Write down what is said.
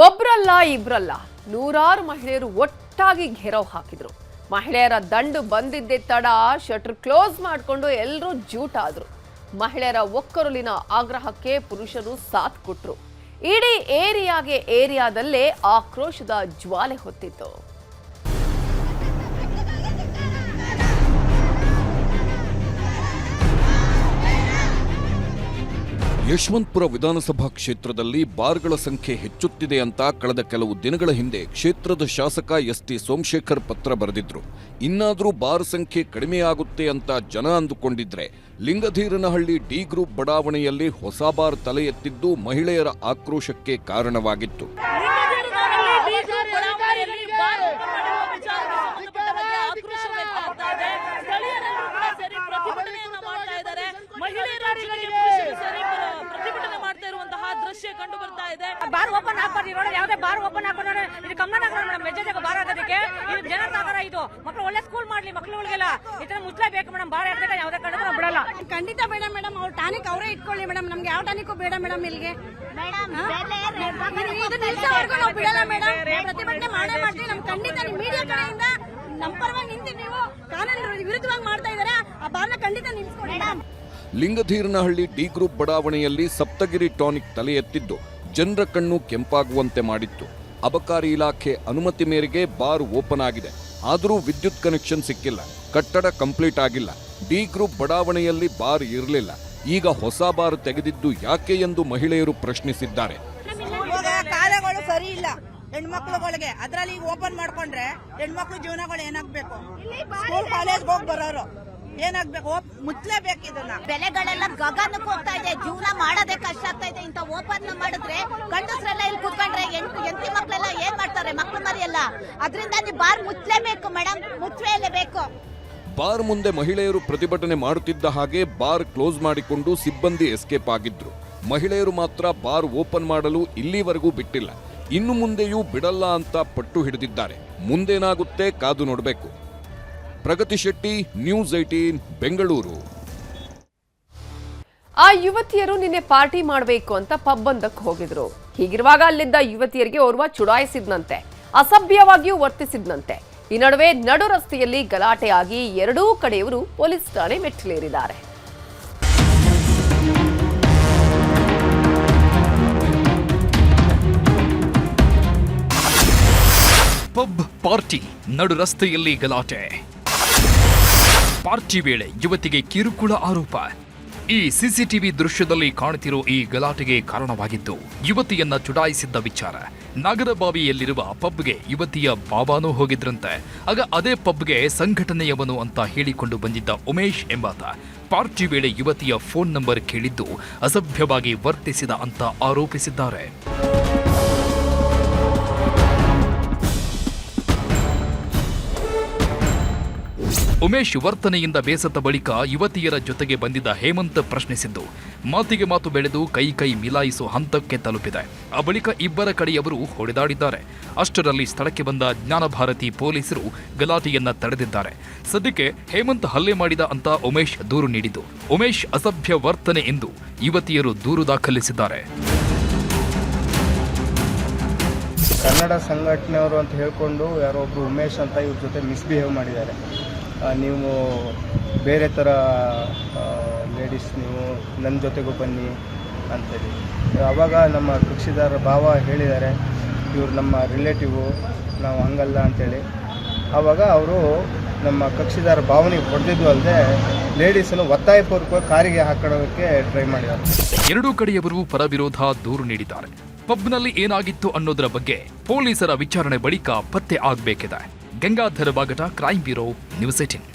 ಒಬ್ರಲ್ಲ ಇಬ್ರಲ್ಲ ನೂರಾರು ಮಹಿಳೆಯರು ಒಟ್ಟಾಗಿ ಘೇರಾವ್ ಹಾಕಿದ್ರು. ಮಹಿಳೆಯರ ದಂಡು ಬಂದಿದ್ದೇ ತಡ ಶಟರ್ ಕ್ಲೋಸ್ ಮಾಡಿಕೊಂಡು ಎಲ್ಲರೂ ಜೂಟಾದ್ರು. ಮಹಿಳೆಯರ ಒಕ್ಕರುಲಿನ ಆಗ್ರಹಕ್ಕೆ ಪುರುಷರು ಸಾಥ್ ಕೊಟ್ರು. ಇಡೀ ಏರಿಯಾದಲ್ಲೇ ಆಕ್ರೋಶದ ಜ್ವಾಲೆ ಹೊತ್ತಿತ್ತು. ಯಶವಂತಪುರ ವಿಧಾನಸಭಾ ಕ್ಷೇತ್ರದಲ್ಲಿ ಬಾರ್ಗಳ ಸಂಖ್ಯೆ ಹೆಚ್ಚುತ್ತಿದೆ ಅಂತ ಕಳೆದ ಕೆಲವು ದಿನಗಳ ಹಿಂದೆ ಕ್ಷೇತ್ರದ ಶಾಸಕ ಎಸ್.ಟಿ. ಸೋಮಶೇಖರ್ ಪತ್ರ ಬರೆದಿದ್ರು. ಇನ್ನಾದರೂ ಬಾರ್ ಸಂಖ್ಯೆ ಕಡಿಮೆಯಾಗುತ್ತೆ ಅಂತ ಜನ ಅಂದುಕೊಂಡಿದ್ರೆ ಲಿಂಗಧೀರನಹಳ್ಳಿ ಡಿ ಗ್ರೂಪ್ ಬಡಾವಣೆಯಲ್ಲಿ ಹೊಸ ಬಾರ್ ತಲೆ ಎತ್ತಿದ್ದು ಮಹಿಳೆಯರ ಆಕ್ರೋಶಕ್ಕೆ ಕಾರಣವಾಗಿತ್ತು. ಕಂಡು ಬರ್ತಾ ಇದೆ. ಬಾರ್ ಓಪನ್ ಹಾಕ್ಬಾರ್ದು, ಯಾವುದೇ ಬಾರ್ ಓಪನ್ ಹಾಕೋಣ ಇದು ಕಮ್ಮನ ಮೇಡಮ್. ಮೆಜೆಜಾಗ ಬಾರ್ ಆಗೋದಕ್ಕೆ ಇದು ಜನಸಾಗರ. ಇದು ಮಕ್ಕಳು ಒಳ್ಳೆ ಸ್ಕೂಲ್ ಮಾಡ್ಲಿ, ಮಕ್ಕಳುಗಳಿಗೆಲ್ಲ ಈ ತರ ಮುಚ್ಚಲೇಬೇಕು ಮೇಡಮ್. ಬಾರ್ ಹಾಕಿದಾಗ ಯಾವುದೇ ಕಾರಣಕ್ಕೂ ಬಿಡಲ್ಲ. ಖಂಡಿತ ಬೇಡ ಮೇಡಮ್. ಅವ್ರು ಟಾನಿಕ್ ಅವರೇ ಇಟ್ಕೊಳ್ಳಿ ಮೇಡಮ್. ನಮ್ಗೆ ಯಾವ ಟಾನಿಕ್ ಬೇಡ ಮೇಡಮ್. ಇಲ್ಲಿಗೆ ಇದು ನಿಲ್ಸೋವರೆಗೂ ನಾವು ಬಿಡಲ್ಲ ಮೇಡಮ್. ಪ್ರತಿಭಟನೆ ಮಾಡೇ ಮಾಡ್ತೀವಿ. ನಮ್ ಖಂಡಿತ ನಿಮ್ ಮೀಡಿಯಾ ಕಡೆಯಿಂದ ನಮ್ಮ ಪರವಾಗಿ ನಿಂತು ನೀವು ಕಾನೂನು ವಿರುದ್ಧವಾಗಿ ಮಾಡ್ತಾ ಇದಾರೆ. ಆ ಬಾರ್ನ ಖಂಡಿತ ನಿಲ್ಸ್ಕೊಳ್ಳಿ ಮೇಡಮ್. ಲಿಂಗಧೀರನಹಳ್ಳಿ ಡಿ ಗ್ರೂಪ್ ಬಡಾವಣೆಯಲ್ಲಿ ಸಪ್ತಗಿರಿ ಟಾನಿಕ್ ತಲೆ ಎತ್ತಿದ್ದು ಜನರ ಕಣ್ಣು ಕೆಂಪಾಗುವಂತೆ ಮಾಡಿತ್ತು. ಅಬಕಾರಿ ಇಲಾಖೆ ಅನುಮತಿ ಮೇರೆಗೆ ಬಾರ್ ಓಪನ್ ಆಗಿದೆ. ಆದರೂ ವಿದ್ಯುತ್ ಕನೆಕ್ಷನ್ ಸಿಕ್ಕಿಲ್ಲ, ಕಟ್ಟಡ ಕಂಪ್ಲೀಟ್ ಆಗಿಲ್ಲ. ಡಿ ಗ್ರೂಪ್ ಬಡಾವಣೆಯಲ್ಲಿ ಬಾರ್ ಇರಲಿಲ್ಲ. ಈಗ ಹೊಸ ಬಾರ್ ತೆಗೆದಿದ್ದು ಯಾಕೆ ಎಂದು ಮಹಿಳೆಯರು ಪ್ರಶ್ನಿಸಿದ್ದಾರೆ. ಕಾಲಗಳು ಸರಿ ಇಲ್ಲ ಹೆಣ್ಮಕ್ಳುಗಳಿಗೆ. ಅದ್ರಲ್ಲಿ ಈಗ ಓಪನ್ ಮಾಡ್ಕೊಂಡ್ರೆ ಹೆಣ್ಮಕ್ಳು ಜೀವನಗಳು ಏನಾಗ್ಬೇಕು? ಸ್ಕೂಲ್ ಕಾಲೇಜ್ಗೆ ಹೋಗಿ ಬರೋರು ಏನಾಗ್ಬೇಕು? ಮುಚ್ಚಲೇಬೇಕು. ಇದನ್ನ ಬೆಲೆಗಳೆಲ್ಲ ಗಗನಕ್ಕೆ ಹೋಗ್ತಾ ಇದೆ. ಜೀವನ ಮಾಡೋದೇ ಕಷ್ಟ ಆಗ್ತಾ ಇದೆ. ಇಂತ ಓಪನ್ ಮಾಡಿದ್ರೆ ಗಂಡಸ್ರೆಲ್ಲ ಇಲ್ಲಿ ಕೂತ್ಕೊಂಡ್ರೆ ಎಂತಿ ಮಕ್ಳೆಲ್ಲ ಏನ್ ಮಾಡ್ತಾರೆ? ಮಕ್ಳು ಮರಿ ಎಲ್ಲ. ಅದರಿಂದ ನೀವು ಬಾರ್ ಮುಚ್ಚಲೇಬೇಕು ಮೇಡಮ್, ಮುಚ್ಚಲೇಬೇಕು. ಬಾರ್ ಮುಂದೆ ಮಹಿಳೆಯರು ಪ್ರತಿಭಟನೆ ಮಾಡುತ್ತಿದ್ದ ಹಾಗೆ ಬಾರ್ ಕ್ಲೋಸ್ ಮಾಡಿಕೊಂಡು ಸಿಬ್ಬಂದಿ ಎಸ್ಕೇಪ್ ಆಗಿದ್ರು. ಮಹಿಳೆಯರು ಮಾತ್ರ ಬಾರ್ ಓಪನ್ ಮಾಡಲು ಇಲ್ಲಿವರೆಗೂ ಬಿಟ್ಟಿಲ್ಲ. ಇನ್ನು ಮುಂದೆಯೂ ಬಿಡಲ್ಲ ಅಂತ ಪಟ್ಟು ಹಿಡಿದಿದ್ದಾರೆ. ಮುಂದೇನಾಗುತ್ತೆ ಕಾದು ನೋಡಬೇಕು. ಪ್ರಗತಿ ಶೆಟ್ಟಿ, ನ್ಯೂಸ್ 18 ಬೆಂಗಳೂರು. ಆ ಯುವತಿಯರು ನಿನ್ನೆ ಪಾರ್ಟಿ ಮಾಡಬೇಕು ಅಂತ ಪಬ್ ಒಂದಕ್ಕೆ ಹೋಗಿದ್ರು. ಹೀಗಿರುವಾಗ ಅಲ್ಲಿದ್ದ ಯುವತಿಯರಿಗೆ ಓರ್ವ ಚುಡಾಯಿಸಿದ್ನಂತೆ, ಅಸಭ್ಯವಾಗಿಯೂ ವರ್ತಿಸಿದ್ನಂತೆ. ಈ ನಡುವೆ ನಡು ರಸ್ತೆಯಲ್ಲಿ ಗಲಾಟೆಯಾಗಿ ಎರಡೂ ಕಡೆಯವರು ಪೊಲೀಸ್ ಠಾಣೆ ಮೆಟ್ಟಿಲೇರಿದ್ದಾರೆ. ಪಬ್ ಪಾರ್ಟಿ, ನಡು ರಸ್ತೆಯಲ್ಲಿ ಗಲಾಟೆ. ಪಾರ್ಟಿ ವೇಳೆ ಯುವತಿಗೆ ಕಿರುಕುಳ ಆರೋಪ. ಈ ಸಿಸಿಟಿವಿ ದೃಶ್ಯದಲ್ಲಿ ಕಾಣುತ್ತಿರೋ ಈ ಗಲಾಟೆಗೆ ಕಾರಣವಾಗಿದ್ದು ಯುವತಿಯನ್ನ ಚುಡಾಯಿಸಿದ್ದ ವಿಚಾರ. ನಾಗರಬಾವಿಯಲ್ಲಿರುವ ಪಬ್ಗೆ ಯುವತಿಯ ಬಾಬಾನೂ ಹೋಗಿದ್ರಂತೆ. ಆಗ ಅದೇ ಪಬ್ಗೆ ಸಂಘಟನೆಯವನು ಅಂತ ಹೇಳಿಕೊಂಡು ಬಂದಿದ್ದ ಉಮೇಶ್ ಎಂಬಾತ ಪಾರ್ಟಿ ವೇಳೆ ಯುವತಿಯ ಫೋನ್ ನಂಬರ್ ಕೇಳಿದ್ದು ಅಸಭ್ಯವಾಗಿ ವರ್ತಿಸಿದ ಅಂತ ಆರೋಪಿಸಿದ್ದಾರೆ. ಉಮೇಶ್ ವರ್ತನೆಯಿಂದ ಬೇಸತ್ತ ಬಳಿಕ ಯುವತಿಯರ ಜೊತೆಗೆ ಬಂದಿದ್ದ ಹೇಮಂತ್ ಪ್ರಶ್ನಿಸಿದ್ದು ಮಾತಿಗೆ ಮಾತು ಬೆಳೆದು ಕೈ ಮಿಲಾಯಿಸುವ ಹಂತಕ್ಕೆ ತಲುಪಿದೆ. ಆ ಬಳಿಕ ಇಬ್ಬರ ಕಡೆಯವರು ಹೊಡೆದಾಡಿದ್ದಾರೆ. ಅಷ್ಟರಲ್ಲಿ ಸ್ಥಳಕ್ಕೆ ಬಂದ ಜ್ಞಾನಭಾರತಿ ಪೊಲೀಸರು ಗಲಾಟೆಯನ್ನ ತಡೆದಿದ್ದಾರೆ. ಸದ್ಯಕ್ಕೆ ಹೇಮಂತ್ ಹಲ್ಲೆ ಮಾಡಿದ ಅಂತ ಉಮೇಶ್ ದೂರು ನೀಡಿದ್ದು ಉಮೇಶ್ ಅಸಭ್ಯ ವರ್ತನೆ ಎಂದು ಯುವತಿಯರು ದೂರು ದಾಖಲಿಸಿದ್ದಾರೆ. ಕನ್ನಡ ಸಂಘಟನೆಯವರು ಅಂತ ಹೇಳ್ಕೊಂಡು ಯಾರೋ ಒಬ್ರು ಉಮೇಶ್ ಅಂತ ಇವ್ರ ಜೊತೆ ಮಿಸ್ಬಿಹೇವ್ ಮಾಡಿದ್ದಾರೆ. ನೀವು ಬೇರೆ ಥರ ಲೇಡೀಸ್, ನೀವು ನನ್ನ ಜೊತೆಗೂ ಬನ್ನಿ ಅಂತೇಳಿ. ಆವಾಗ ನಮ್ಮ ಕಕ್ಷಿದಾರ ಭಾವ ಹೇಳಿದ್ದಾರೆ, ಇವರು ನಮ್ಮ ರಿಲೇಟಿವು, ನಾವು ಹಂಗಲ್ಲ ಅಂತೇಳಿ. ಆವಾಗ ಅವರು ನಮ್ಮ ಕಕ್ಷಿದಾರ ಭಾವನೆಗೆ ಹೊಡೆದಿದ್ದು ಅಲ್ಲದೆ ಲೇಡೀಸನ್ನು ಒತ್ತಾಯಪೂರ್ವಕವಾಗಿ ಕಾರಿಗೆ ಹಾಕೊಳ್ಳೋದಕ್ಕೆ ಟ್ರೈ ಮಾಡಿದ್ದಾರೆ. ಎರಡೂ ಕಡೆಯವರು ಪರವಿರೋಧ ದೂರು ನೀಡಿದ್ದಾರೆ. ಪಬ್ನಲ್ಲಿ ಏನಾಗಿತ್ತು ಅನ್ನೋದರ ಬಗ್ಗೆ ಪೊಲೀಸರ ವಿಚಾರಣೆ ಬಳಿಕ ಪತ್ತೆ ಆಗಬೇಕಿದೆ. Gangadhara Bagata, crime bureau, news 18.